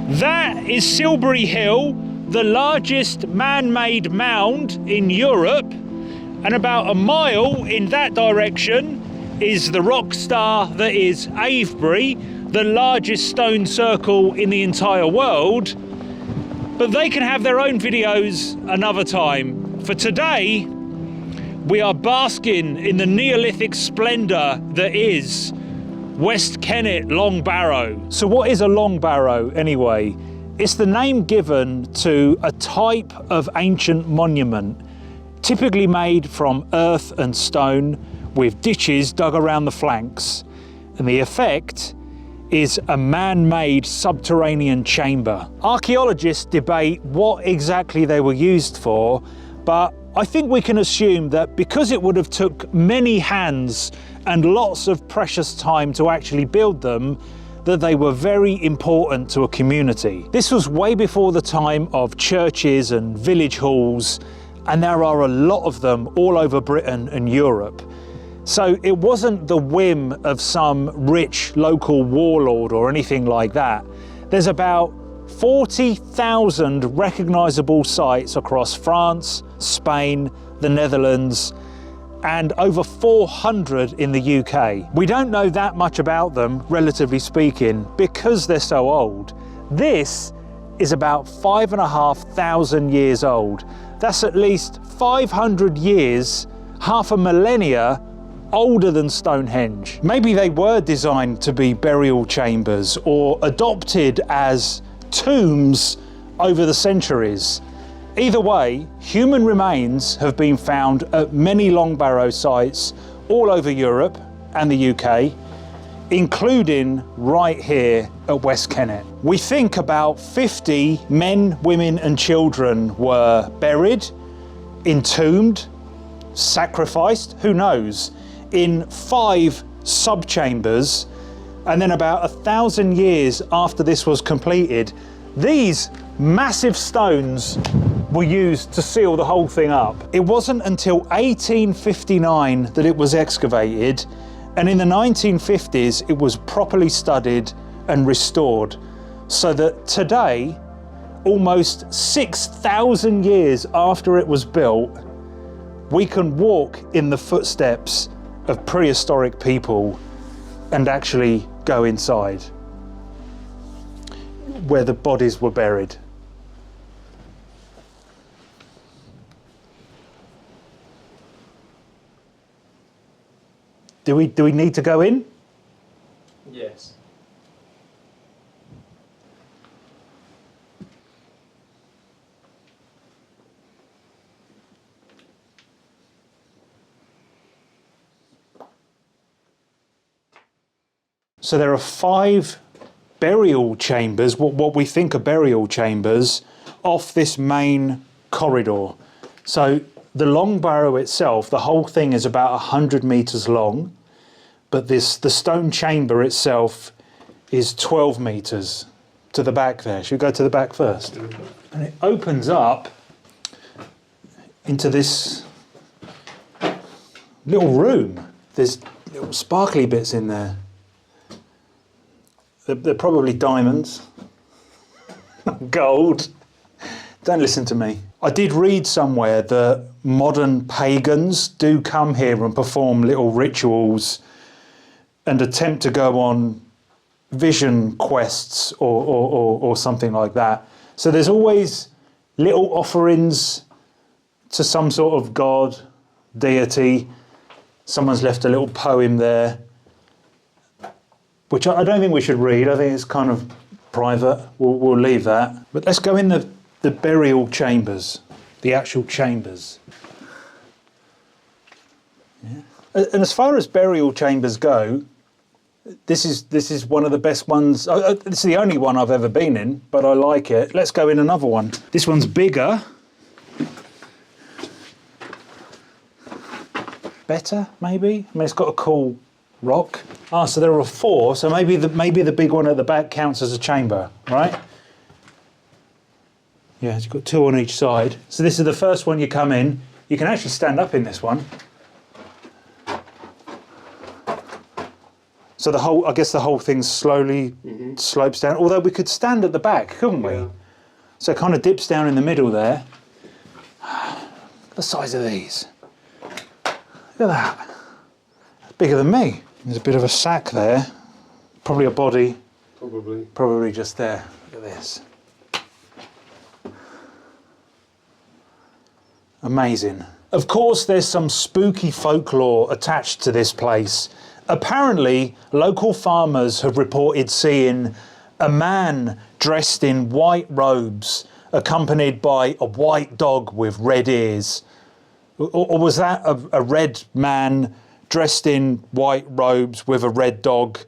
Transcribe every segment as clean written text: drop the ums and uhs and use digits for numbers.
That is Silbury Hill, the largest man-made mound in Europe, and about a mile in that direction is the rock star that is Avebury, the largest stone circle in the entire world. But they can have their own videos another time. For today, we are basking in the Neolithic splendour that is West Kennet Long Barrow. So what is a long barrow anyway? It's the name given to a type of ancient monument, typically made from earth and stone with ditches dug around the flanks. And the effect is a man-made subterranean chamber. Archaeologists debate what exactly they were used for, but I think we can assume that because it would have took many hands and lots of precious time to actually build them, that they were very important to a community. This was way before the time of churches and village halls, and there are a lot of them all over Britain and Europe. So it wasn't the whim of some rich local warlord or anything like that. There's about 40,000 recognisable sites across France, Spain, the Netherlands, and over 400 in the UK. We don't know that much about them, relatively speaking, because they're so old. This is about 5,500 years old. That's at least 500 years, half a millennia, older than Stonehenge. Maybe they were designed to be burial chambers or adopted as tombs over the centuries. Either way, human remains have been found at many long barrow sites all over Europe and the UK, including right here at West Kennet. We think about 50 men, women and children were buried, entombed, sacrificed, who knows, in 5 subchambers, and then about 1,000 years after this was completed, these massive stones were used to seal the whole thing up. It wasn't until 1859 that it was excavated, and in the 1950s it was properly studied and restored, so that today, almost 6,000 years after it was built, we can walk in the footsteps of prehistoric people and actually go inside where the bodies were buried. Do we need to go in? Yes. So there are 5 burial chambers, what we think are burial chambers, off this main corridor. So the long barrow itself, the whole thing is about 100 metres long, but the stone chamber itself is 12 metres to the back there. Should we go to the back first? And it opens up into this little room. There's little sparkly bits in there. They're probably diamonds, gold. Don't listen to me. I did read somewhere that modern pagans do come here and perform little rituals and attempt to go on vision quests or something like that. So there's always little offerings to some sort of god, deity. Someone's left a little poem there, which I don't think we should read. I think it's kind of private. We'll leave that. But let's go in the burial chambers, the actual chambers. Yeah. And as far as burial chambers go, this is one of the best ones. This is the only one I've ever been in, but I like it. Let's go in another one. This one's bigger. Better, maybe? I mean, it's got a cool rock. So there are 4, so maybe the big one at the back counts as a chamber, right? Yeah, you've got 2 on each side. So this is the first one you come in. You can actually stand up in this one. So I guess the whole thing slowly slopes down. Although we could stand at the back, couldn't we? Yeah. So it kind of dips down in the middle there. The size of these. Look at that. It's bigger than me. There's a bit of a sack there. Probably a body. Probably just there. Look at this. Amazing. Of course, there's some spooky folklore attached to this place. Apparently, local farmers have reported seeing a man dressed in white robes, accompanied by a white dog with red ears. Or was that a red man dressed in white robes with a red dog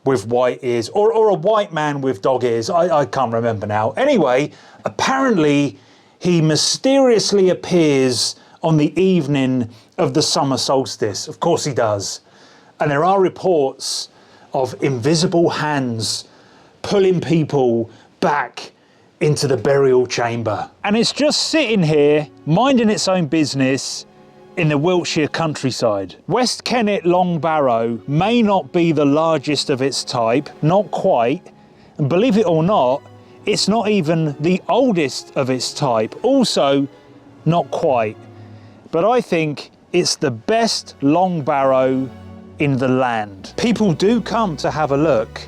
with white ears? Or a white man with dog ears? I can't remember now. Anyway, apparently he mysteriously appears on the evening of the summer solstice. Of course he does. And there are reports of invisible hands pulling people back into the burial chamber. And it's just sitting here, minding its own business in the Wiltshire countryside. West Kennet Long Barrow may not be the largest of its type, not quite, and believe it or not, it's not even the oldest of its type, also not quite. But I think it's the best long barrow in the land. People do come to have a look,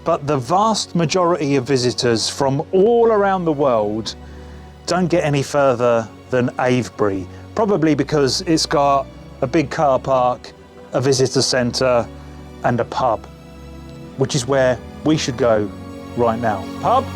but the vast majority of visitors from all around the world don't get any further than Avebury, probably because it's got a big car park, a visitor centre and a pub, which is where we should go right now. Pub?